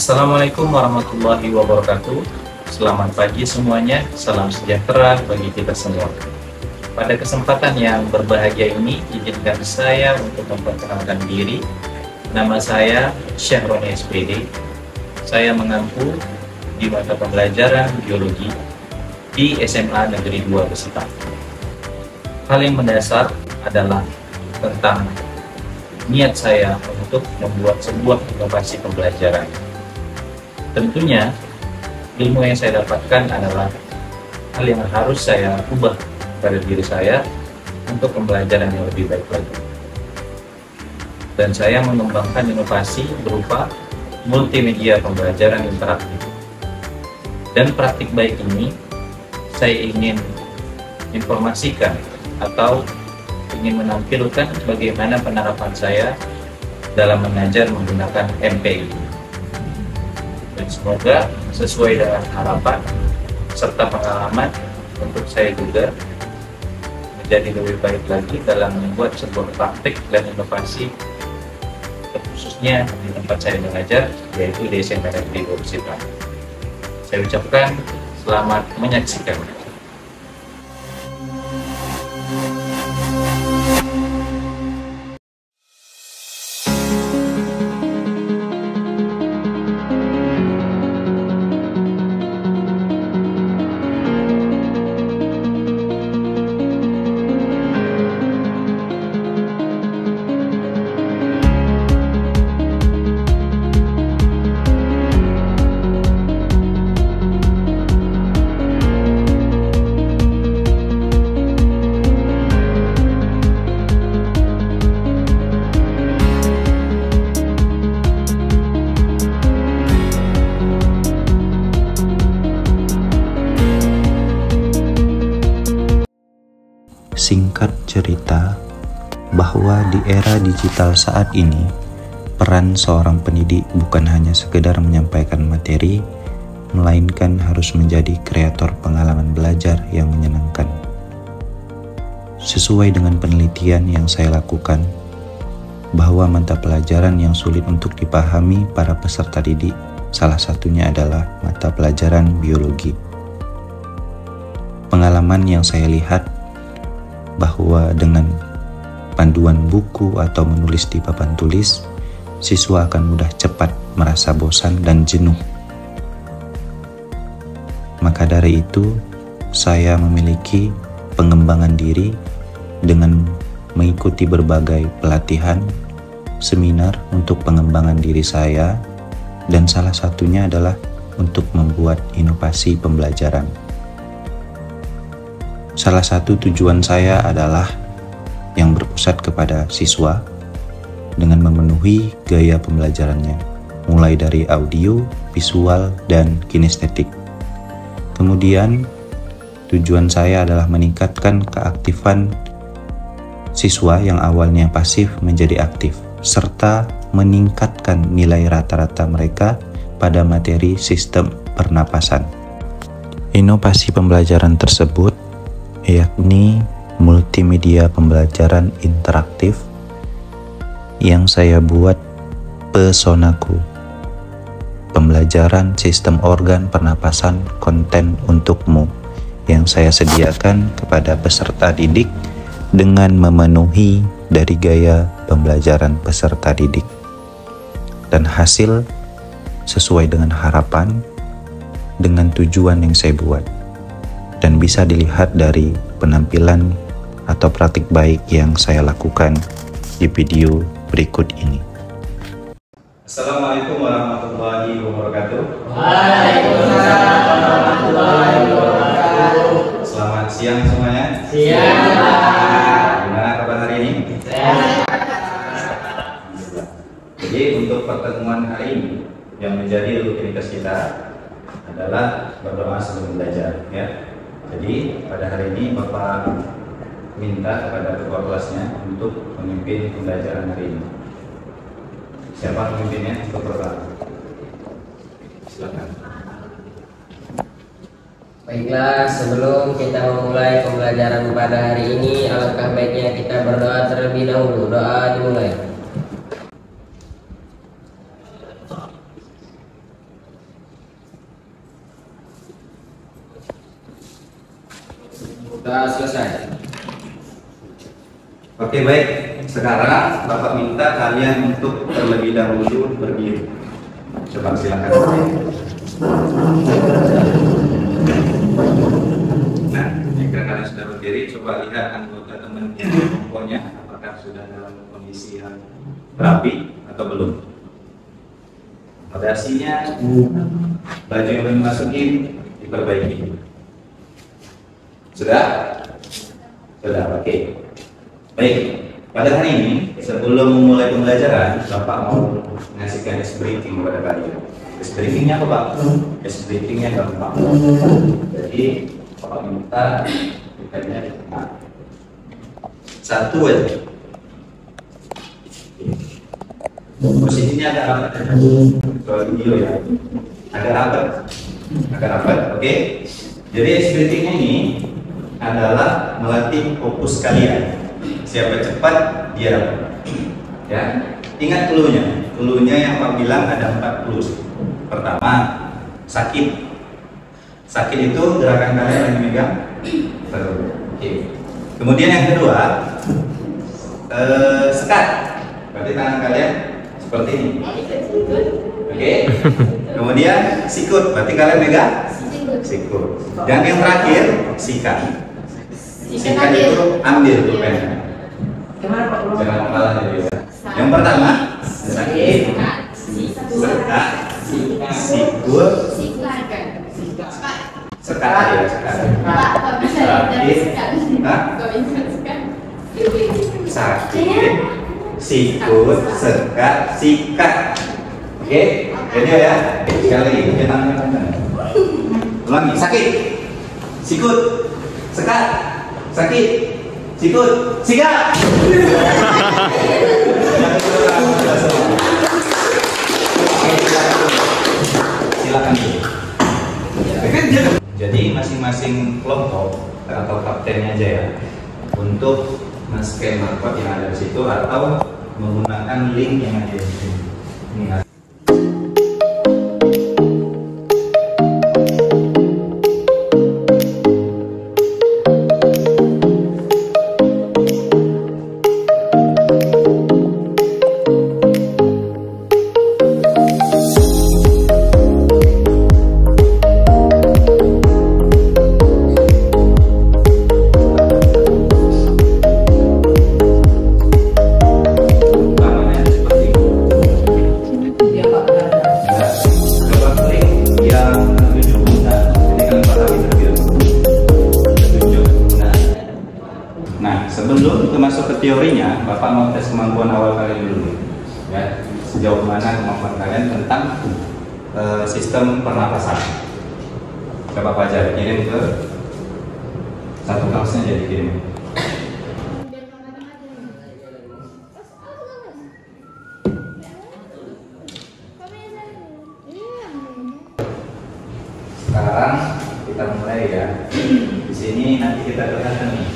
Assalamualaikum warahmatullahi wabarakatuh. Selamat pagi semuanya, salam sejahtera bagi kita semua. Pada kesempatan yang berbahagia ini, izinkan saya untuk memperkenalkan diri. Nama saya Syahroni SPD. Saya mengampu di mata pembelajaran biologi di SMA Negeri 2 Besita. Hal yang mendasar adalah tentang niat saya untuk membuat sebuah inovasi pembelajaran. Tentunya ilmu yang saya dapatkan adalah hal yang harus saya ubah pada diri saya untuk pembelajaran yang lebih baik lagi. Dan saya mengembangkan inovasi berupa multimedia pembelajaran interaktif. Dan praktik baik ini saya ingin informasikan atau ingin menampilkan bagaimana penerapan saya dalam mengajar menggunakan MPI. Dan semoga sesuai dengan harapan serta pengalaman untuk saya juga menjadi lebih baik lagi dalam membuat sebuah praktik dan inovasi, khususnya di tempat saya mengajar, yaitu di SMA Negeri 2 Besita. Saya ucapkan selamat menyaksikan. Singkat cerita, bahwa di era digital saat ini, peran seorang pendidik bukan hanya sekedar menyampaikan materi, melainkan harus menjadi kreator pengalaman belajar yang menyenangkan. Sesuai dengan penelitian yang saya lakukan, bahwa mata pelajaran yang sulit untuk dipahami para peserta didik, salah satunya adalah mata pelajaran biologi. Pengalaman yang saya lihat bahwa dengan panduan buku atau menulis di papan tulis, siswa akan mudah cepat merasa bosan dan jenuh. Maka dari itu, saya memiliki pengembangan diri dengan mengikuti berbagai pelatihan, seminar untuk pengembangan diri saya, dan salah satunya adalah untuk membuat inovasi pembelajaran. Salah satu tujuan saya adalah yang berpusat kepada siswa dengan memenuhi gaya pembelajarannya, mulai dari audio, visual, dan kinestetik. Kemudian, tujuan saya adalah meningkatkan keaktifan siswa yang awalnya pasif menjadi aktif, serta meningkatkan nilai rata-rata mereka pada materi sistem pernapasan. Inovasi pembelajaran tersebut yakni multimedia pembelajaran interaktif yang saya buat Pesonaku, pembelajaran sistem organ pernapasan konten untukmu, yang saya sediakan kepada peserta didik dengan memenuhi dari gaya pembelajaran peserta didik, dan hasil sesuai dengan harapan dengan tujuan yang saya buat, dan bisa dilihat dari penampilan atau praktik baik yang saya lakukan di video berikut ini. Assalamualaikum warahmatullahi wabarakatuh. Waalaikumsalam warahmatullahi wabarakatuh. Selamat siang semuanya. Siang, Pak. Gimana kabar hari ini? Sehat. Jadi untuk pertemuan hari ini yang menjadi rutinitas kita adalah berdoa sebelum belajar, ya. Jadi pada hari ini Bapak minta kepada ketua kelasnya untuk memimpin pembelajaran hari ini. Siapa pemimpinnya untuk berdoa? Silakan. Baiklah, sebelum kita memulai pembelajaran pada hari ini, alangkah baiknya kita berdoa terlebih dahulu. Doa dimulai. Oke, baik. Sekarang Bapak minta kalian untuk terlebih dahulu berdiri. Coba silakan. Nah, jika kalian sudah berdiri, coba lihat anggota teman yang kompornya apakah sudah dalam kondisi yang rapi atau belum. Fondasinya, baju yang belum dimasukin diperbaiki. Sudah? Sudah, oke. Baik, pada hari ini sebelum memulai pembelajaran, Bapak mau mengasihkan ice briefing kepada kalian. Ice briefingnya apa, Pak? Ice briefingnya gampang. Jadi Bapak minta bukannya di tengah. Satu aja. Posisinya agak rapat aja. Kalau video ya, agak rapat. Agak rapat, oke? Jadi ice briefingnya ini adalah melatih fokus kalian. Siapa cepat dia dapat. Ya, ingat cluenya. Cluenya yang Pak bilang ada 4 clues. Pertama, sakit. Sakit itu gerakan kalian lagi megang. Oke. Kemudian yang kedua, sekat. Berarti tangan kalian seperti ini. Oke. Kemudian sikut. Berarti kalian megang sikut. Dan yang terakhir sikat. Sikat itu ambil pulpennya. Jangan malah jadi. Yang pertama sakit, sekat, sikut, sekat ya sekat. Sakit, sikut, sekat, sikat. Oke, jadi ya. Sekali lagi, jangan. Ulangi, sakit, sikut, sekat, sakit, sikut, sikat. Silakan. Jadi masing-masing kelompok atau kaptennya aja ya untuk men-scan markup yang ada di situ atau menggunakan link yang ada di sini. Sebelum masuk ke teorinya, Bapak mau tes kemampuan awal kalian dulu, ya. Sejauh mana kemampuan kalian tentang sistem pernapasan. Coba Pak Jar, kirim ke satu kelasnya, jadi kirim. Sekarang kita mulai ya. Di sini nanti kita kelihatan nih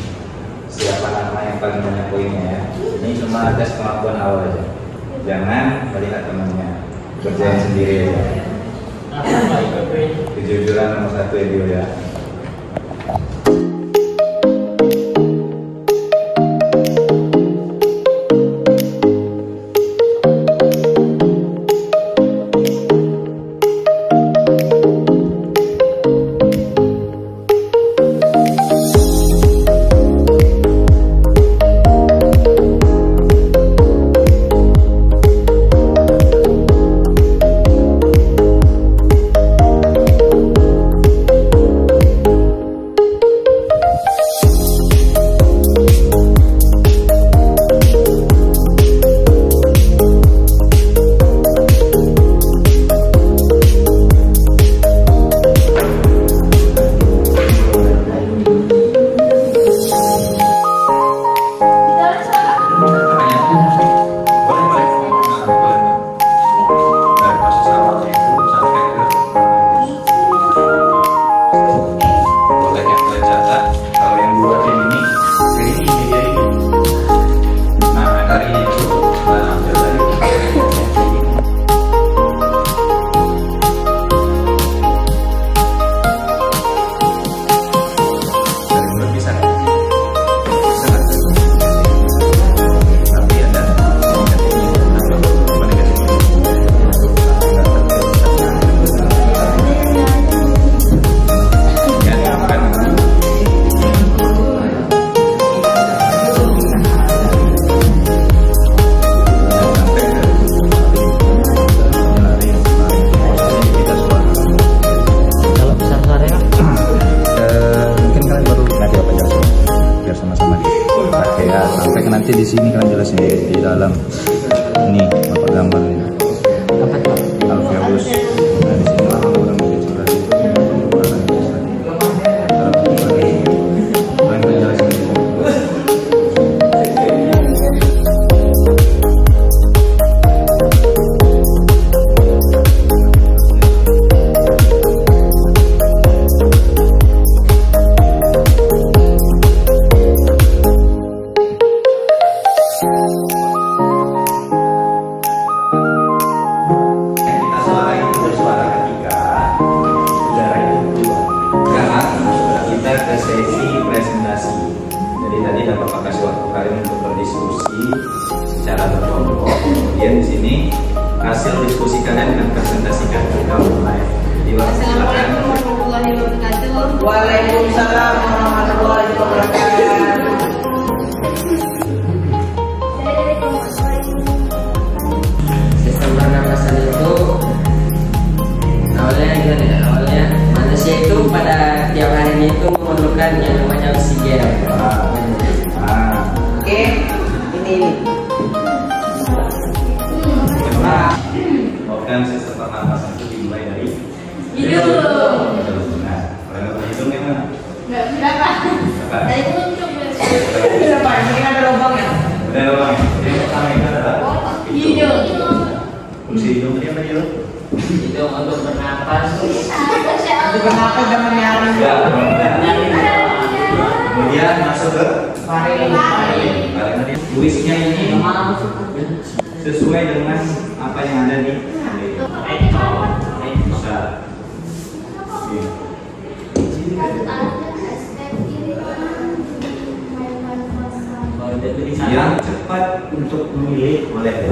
siapa nama yang paling banyak poinnya ya. Ini cuma tes kemampuan awal aja. Jangan melihat temannya, kerjain sendiri ya. Kejujuran nomor 1 ya, ya. nanti di sini kan jelasin di dalam. Ini apa gambarnya? Apa tuh? Alveolus. Nah di sini orang kecil lagi. Kemudian di sini hasil diskusi kalian akan presentasikan kita mulai. Assalamualaikum warahmatullahi wabarakatuh. Waalaikumsalam warahmatullahi wabarakatuh. Sistem pernapasan itu awalnya manusia itu pada tiap harinya itu memerlukan yang namanya oksigen. Oke, ini. Bahkan sistem pernapasan itu dimulai dari Hidung. Nah, kalau hidung gimana? Nggak berapa. Dari muncul. Kenapa? Ini ada lubangnya. Udah lubang. Yang pertama itu adalah Hidung. fungsi hidung dia apa hidung? Hidung untuk bernapas. Untuk bernapas dengan nyari. Ya, kemudian masuk ke Faring. tulisnya ini sesuai dengan apa yang ada di bisa. Yang cepat untuk memilih boleh.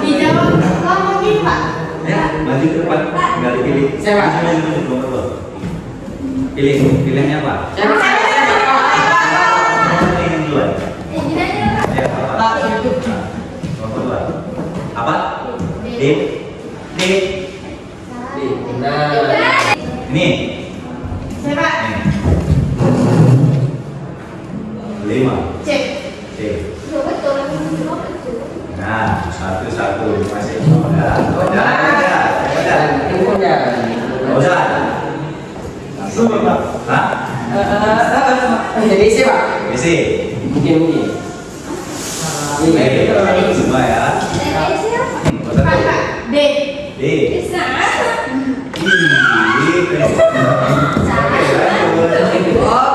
Dijawab lama nih Pak. Ya, maju ke depan, nggak dipilih. Siapa? Pilih, pilihnya apa? Pilih duluan. Ya, apa? Nomor dua. Apa? D. D. Nah, Ini. Siapa? Ini. 5. Cek. C. Nah, satu masih. Udah. Hah? jadi siapa? Isi. Mungkin. Ini semua ya. D. D. Bisa.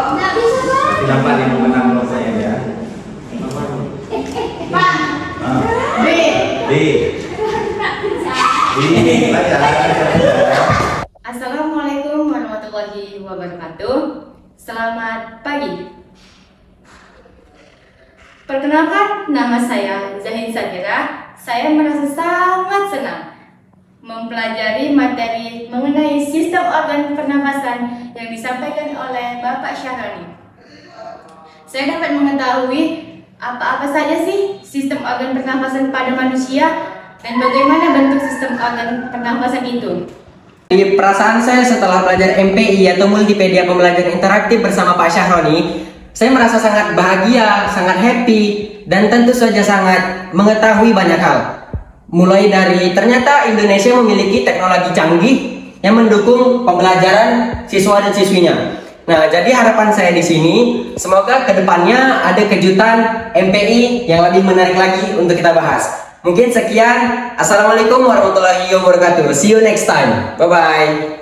Nggak bisa Pak. Dapat yang menang menurut saya ya. Pak. Ah. B. D. D. Baca. Assalamualaikum warahmatullahi wabarakatuh. Selamat pagi. Perkenalkan, nama saya Zahin Sadira. Saya merasa sangat senang mempelajari materi mengenai sistem organ pernafasan yang disampaikan oleh Bapak Syahroni. Saya dapat mengetahui apa-apa saja sih sistem organ pernafasan pada manusia dan bagaimana bentuk sistem organ pernafasan itu. Di perasaan saya setelah belajar MPI atau Multipedia Pembelajaran Interaktif bersama Pak Syahroni, saya merasa sangat bahagia, sangat happy, dan tentu saja sangat mengetahui banyak hal. Mulai dari ternyata Indonesia memiliki teknologi canggih yang mendukung pembelajaran siswa dan siswinya. Nah, jadi harapan saya di sini, semoga kedepannya ada kejutan MPI yang lebih menarik lagi untuk kita bahas. Mungkin sekian. Assalamualaikum warahmatullahi wabarakatuh. See you next time. Bye-bye.